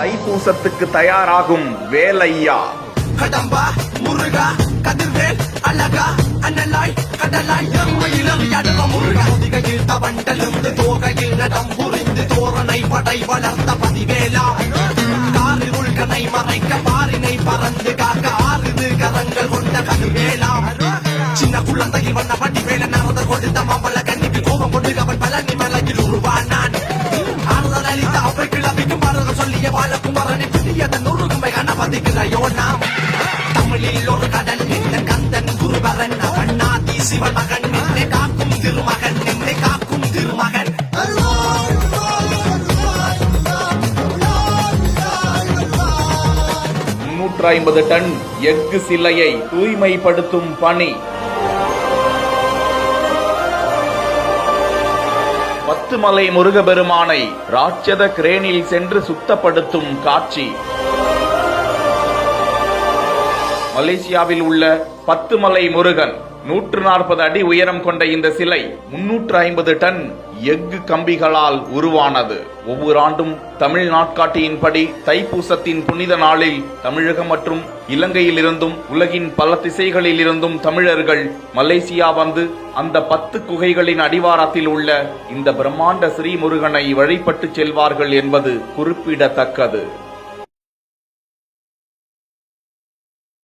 தைப்பூசத்துக்கு தயாராகும் வேலையா. கடம்பா முருகா கதிர்வேல் அழகா அண்ணலாய் கடலாய் எம்மையிலும் யாடுவ முருகா திகையில் தவண்டலிருந்து தோகையில் நடம் புரிந்து தோரணை படை வளர்த்த பதிவேலா காரில் உள்கனை மறைக்க பாரினை பறந்து காக்க ஆறுது கரங்கள் கொண்ட கதிர்வேலா சின்ன குழந்தையில் வந்த பதிவேல நடந்த கொடுத்த மாமல்ல கண்ணிக்கு கோபம் கொண்டு அவன் பழனி மலையில் உருவானான் ஆறுதல் அளித்த அவை கிளப்பிக்கும் பாரத சொல்லிய வாழக்குமரனை புதியத நுறுகுமை கணபதிக்கு நாம் தமிழில் ஒரு கடல் நின்ற கந்தன் குருபரன் அவண்ணாதி சிவன் மகன் நின்னை காக்கும் திருமகன் நின்னை காக்கும் திருமகன் 350 டன் எஃகு சிலையை தூய்மைப்படுத்தும் பணி. 10 மலை முருகபெருமானை ராட்சத கிரேனில் சென்று சுத்தப்படுத்தும் காட்சி. மலேசியாவில் உள்ள 10 மலை முருகன் 140 அடி உயரம் கொண்ட இந்த சிலை 350 டன் எஃகு கம்பிகளால் உருவானது. ஒவ்வொரு ஆண்டும் தமிழ் நாட்காட்டியின்படி தைப்பூசத்தின் புனித நாளில் தமிழகம் மற்றும் இலங்கையில் இருந்தும் உலகின் பல திசைகளில் இருந்தும் தமிழர்கள் மலேசியா வந்து அந்த 10 குகைகளின் அடிவாரத்தில் உள்ள இந்த பிரம்மாண்ட ஸ்ரீமுருகனை வழிபட்டு செல்வார்கள் என்பது குறிப்பிடத்தக்கது.